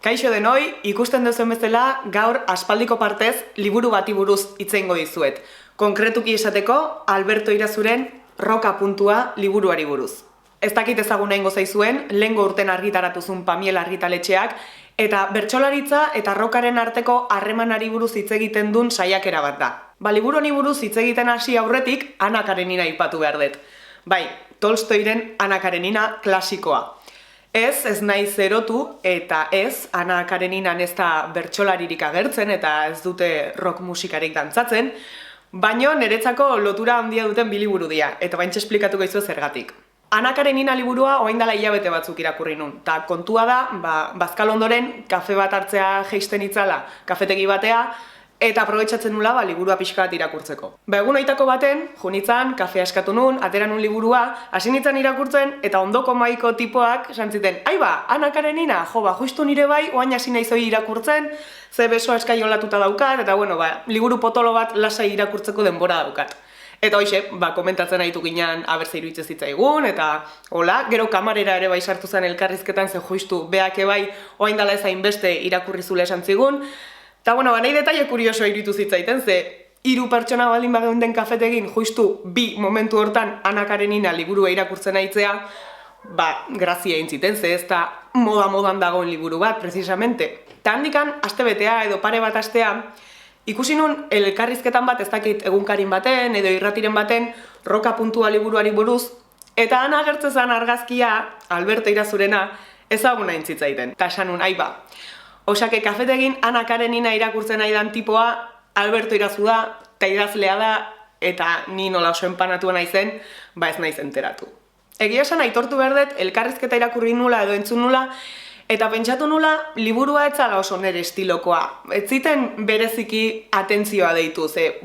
Kaixo denoi, ikusten duzuen bezala, gaur aspaldiko partez liburu bati buruz hitz egingo dizuet. Konkretuki esateko, Alberto Irazuren Roka puntua liburuari buruz. Ez dakit ezaguna ingo zaizuen, lehengo urten argitaratuzun Pamiel argitaletxeak, eta bertsolaritza eta rokaren arteko harremanari buruz hitz egiten duen saiakera bat da. Liburu honi buruz hitz egiten hasi aurretik, Ana Karenina aipatu behar dut. Bai, Tolstoiren Ana Karenina klasikoa. Ez naiz erotu eta Ana Kareninan ez da bertsolaririk agertzen eta ez dute rock musikarik dantzatzen, baino niretzako lotura handia duten bi liburu dira, eta baintxe esplikatuko izu zergatik. Ana Karenina liburua orain dela hilabete batzuk irakurri nun, eta kontua da, bazkal ondoren kafe bat hartzea jeisten itzala kafetegi batea, eta aprobetxatzen nula liburua pixka bat irakurtzeko. Egun oitako baten, junitzan, kafea eskatu nun, atera nun liburua, hasi nintzen irakurtzen, eta ondoko maiko tipoak esan ziten, aiba, Ana Karenina, justu nire bai, oain hasi naizoi irakurtzen, ze besoa eskai olatuta daukat, eta liburu potolo bat lasai irakurtzeko denbora daukat. Eta hoxe, komentatzen nahitu ginen abertze iruditzen zitzaigun, eta hola, gero kamarera ere bai sartu zen elkarrizketan, ze justu beake bai, oain dala ezain beste irakurri zule esan zigun. Eta nahi detaile kuriosoa iruditu zitzaiten, ze 3 pertsona baldin bageunden kafetegin, justu 2 momentu hortan Ana Karenina liburua irakurtzen aitzea, grazia eintziten, ze ez da modan dagoen liburu bat, precisamente. Eta handikan, aste betea edo pare bat astea, ikusi nun elkarrizketan bat ez dakit egunkarin baten edo irratiren baten Roka puntua liburuari buruz, eta Ana agertzezan argazkia, Alberto Irazurena, ezaguna entzitzaiten. Eta esan nun, aiba. Osake, kafetegin Ana Karenina irakurtzen nahi dan tipoa Alberto Irazu da, eta idazlea da, eta ni nola oso enpanatua naizen, ez naiz enteratu. Egia esan aitortu behar dut, elkarrizketa irakurri nula edo entzun nula, eta pentsatu nula, liburua etzala oso nere estilokoa. Ez ziten bereziki atentzioa deitu, ze,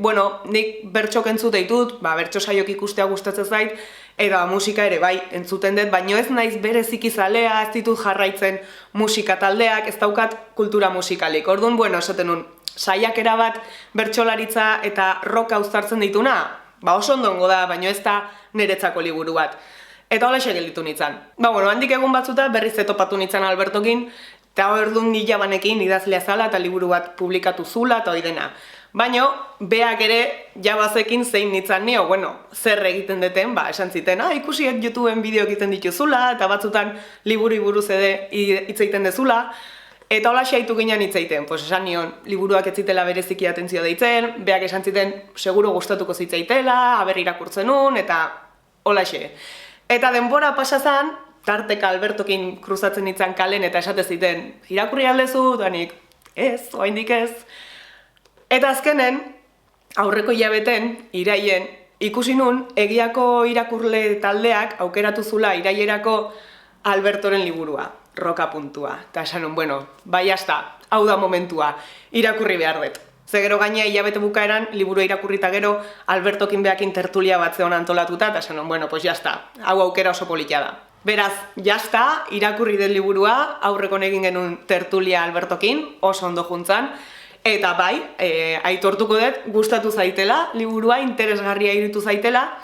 nik bertxok entzute ditut, bertxo saiok ikustea gustatzen zait, eta musika ere bai entzuten dut, baino ez naiz bereziki zalea, ez ditut jarraitzen musika taldeak, ez daukat kultura musikalik. Orduan, esaten nun, saiakera bat bertsolaritza eta roka uztartzen dituna, oso ondongo da, baino ez da niretzako liburu bat. Eta hola gelditu nintzen. Handik egun batzuta berriz etopatu nintzen Albertokin, eta orduan nila banekin idazlea zala eta liburu bat publikatu zula eta hori dena. Baina, beak ere jabazekin zein nintzen nio, zer egiten deten, esan ziten, ikusi YouTubeen bideo egiten dituzula, eta batzutan liburu buruz ere hitz egiten dezula, eta hola xaitu ginen hitz egiten, esan nion, liburuak ez zitela bereziki atentzio deitzen, beak esan ziten, seguro gustatuko zitzaitela, aber irakurtzen nun, eta hola xe. Eta denbora pasazan, tarteka Albertokin kruzatzen nintzen kalen, eta esate ziten, irakurri aldezu, danik, ez, oraindik ez. Eta azkenen, aurreko hilabeten, iraien, ikusi nun, egiako irakurle taldeak aukeratu zula irailerako Albertoren liburua, Roka puntua. Eta esan nun, bai hasta, hau da momentua, irakurri behar dut. Ze gero gainea hilabete bukaeran, liburua irakurrita gero, Albertokin behakin tertulia bat zeon antolatuta, eta esan nun, jazta, hau aukera oso politia da. Beraz, jazta, irakurri den liburua, aurreko egin genuen tertulia Albertokin, oso ondo juntzan, eta bai, aitortuko dut, gustatu zaitela, liburua interesgarria iruditu zaitela.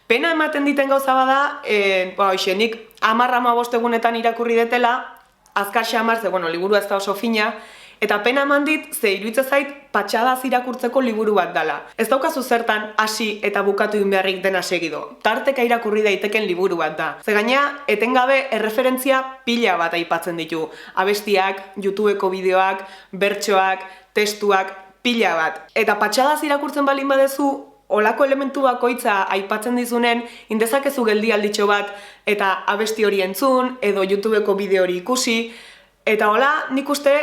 Pena ematen diten gauza bada, nik 10-15 egunetan irakurri detela, azkar xamar, ze liburua ez da oso fina, eta pena eman dit, ze iruditzen zait patxadaz irakurtzeko liburu bat dela. Ez daukazu zertan hasi eta bukatu egin beharrik dena segido. Tarteka irakurri daiteken liburu bat da. Ze gainea, etengabe erreferentzia pila bat aipatzen ditu. Abestiak, YouTubeko bideoak, bertsoak, testuak, pila bat. Eta patxadaz irakurtzen balin badezu, olako elementu bakoitza aipatzen dizunen, indezakezu geldialditxo bat eta abesti hori entzun, edo YouTubeko bideo hori ikusi, eta hola, nik uste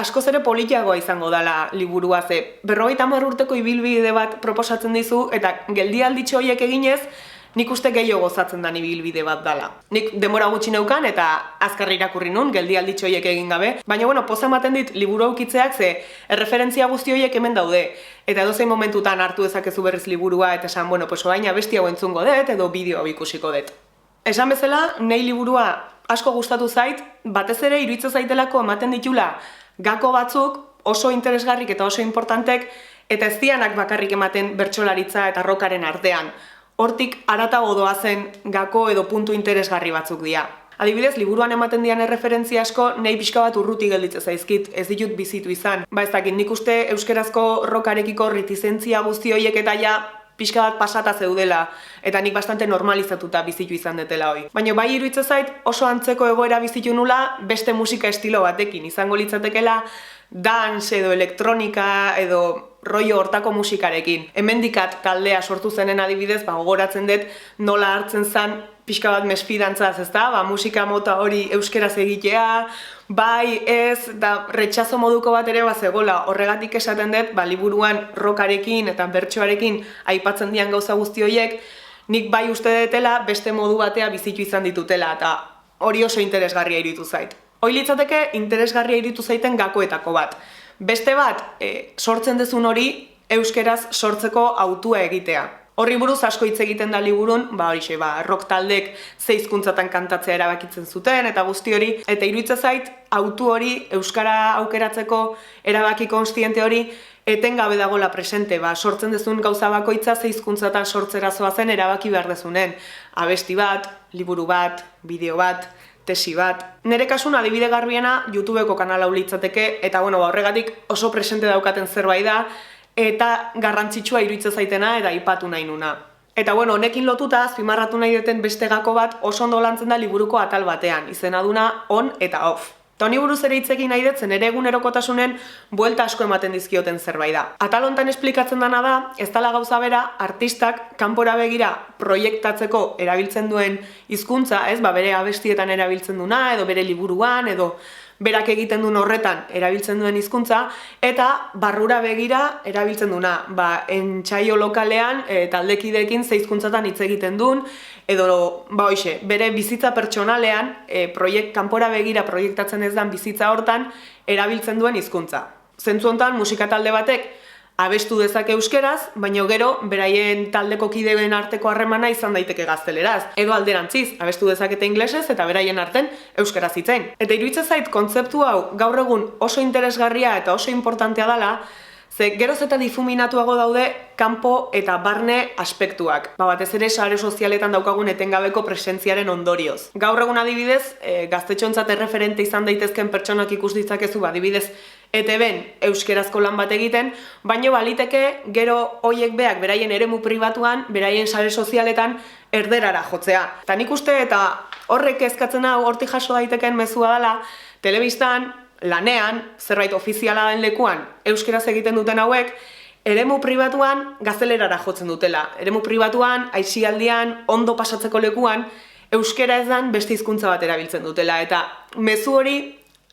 askoz ere politiagoa izango dela liburua, ze 50 urteko ibilbide bat proposatzen dizu, eta geldialditxo horiek eginez, nik uste gehiago gozatzen dan ibilbide bat dela. Nik denbora gutxi neukan eta azkar irakurri nun, geldialditxo horiek egin gabe, baina poza ematen dit liburu aukitzeak, ze erreferentzia guzti horiek hemen daude, eta edozein momentutan hartu dezakezu berriz liburua, eta esan, orain abesti hau entzungo dut, edo bideo hau ikusiko dut. Esan bezala, nahi liburua asko gustatu zait, batez ere iruditzen zaitelako ematen ditula gako batzuk oso interesgarrik eta oso importantek, eta ez dianak bakarrik ematen bertsolaritza eta rokaren artean. Hortik haratago doazen gako edo puntu interesgarri batzuk dira. Adibidez, liburuan ematen dian erreferentzia asko nahi pixka bat urruti gelditze zaizkit, ez ditut bizitu izan. Ba ez dakit, nik uste euskerazko rokarekiko retizentzia guzti horiek eta ja pixka bat pasata zeudela, eta nik bastante normalizatuta bizitu izan detela hoi. Baina bai iruditzen zait oso antzeko egoera bizitu nula beste musika estilo batekin, izango litzatekela dance edo elektronika edo rollo hortako musikarekin. Hemendikat taldea sortu zenen adibidez, gogoratzen dut nola hartzen zen pixka bat mesfidantzaz, ezta? Musika mota hori euskeraz egitea, bai ez, da retxazo moduko bat ere bazegola. Horregatik esaten dut, liburuan rokarekin eta bertsoarekin aipatzen dian gauza guzti horiek, nik bai uste detela beste modu batea bizitu izan ditutela, eta hori oso interesgarria iruditu zait. Hoi litzateke interesgarria iruditu zaiten gakoetako bat. Beste bat, sortzen dezun hori euskeraz sortzeko hautua egitea. Horri buruz asko hitz egiten da liburun, rock taldek ze hizkuntzatan kantatzea erabakitzen zuten eta guzti hori, eta iruditzen zait hautu hori euskara aukeratzeko erabaki konstiente hori etengabe dagola presente, sortzen dezun gauza bakoitza ze hizkuntzatan sortzera zoazen erabaki behar dezunen. Abesti bat, liburu bat, bideo bat, tesi bat. Nere kasun adibide garbiena YouTubeko kanala litzateke, eta horregatik oso presente daukaten zerbait da, eta garrantzitsua iruditzen zaitena eta aipatu nahi nuna. Eta honekin lotuta, azpimarratu nahi duten beste gako bat oso ondo lantzen da liburuko atal batean, izena duna on eta off. Eta honi buruz ere hitz egin nahi dut, zen ere egunerokotasunen buelta asko ematen dizkioten zerbait da. Atal hontan esplikatzen dana da, ez dela gauza bera, artistak kanpora begira proiektatzeko erabiltzen duen hizkuntza, bere abestietan erabiltzen duna, edo bere liburuan, edo berak egiten duen horretan erabiltzen duen hizkuntza, eta barrura begira erabiltzen duna. Entsaio lokalean taldekideekin ze hizkuntzatan hitz egiten duen, edo bere bizitza pertsonalean kanpora begira proiektatzen ez den bizitza hortan erabiltzen duen hizkuntza. Zentzu hontan musika talde batek abestu dezake euskeraz, baina gero beraien taldeko kideen arteko harremana izan daiteke gazteleraz. Edo alderantziz, abestu dezakete inglesez eta beraien arten euskeraz hitzein. Eta iruditzen zait kontzeptu hau gaur egun oso interesgarria eta oso importantea dela, ze geroz eta difuminatuago daude kanpo eta barne aspektuak. Batez ere sare sozialetan daukagun etengabeko presentziaren ondorioz. Gaur egun adibidez, gaztetxontzat erreferente izan daitezken pertsonak ikus ditzakezu, adibidez, ETB-n euskerazko lan bat egiten, baino baliteke gero hoiek beak beraien eremu pribatuan, beraien sare sozialetan erderara jotzea. Eta nik uste eta horrek eskatzen hau hortik jaso daiteken mezua dela, telebistan, lanean, zerbait ofiziala den lekuan, euskeraz egiten duten hauek, eremu pribatuan gaztelerara jotzen dutela. Eremu pribatuan, aisialdian, ondo pasatzeko lekuan, euskera ez dan beste hizkuntza bat erabiltzen dutela. Eta mezu hori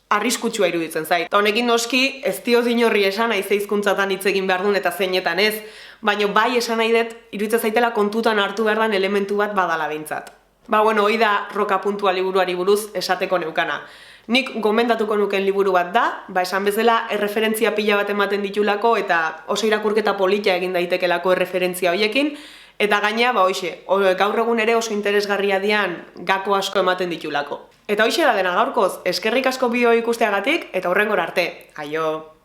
arriskutsua iruditzen zait. Eta honekin noski, ez dioz inorri esan nahi ze hizkuntzatan hitz egin behar duen eta zeinetan ez, baina bai esan nahi dut, iruditzen zaitela kontutan hartu behar den elementu bat badala behintzat. Hoi da Roka puntua liburuari buruz esateko neukana. Nik gomendatuko nuken liburu bat da, esan bezala erreferentzia pila bat ematen ditulako eta oso irakurketa polita egin daitekelako erreferentzia hoiekin, eta gaina, gaur egun ere oso interesgarria dian gako asko ematen ditulako. Eta hoxe da dena gaurkoz, eskerrik asko bideo ikusteagatik eta hurrengora arte. Aio!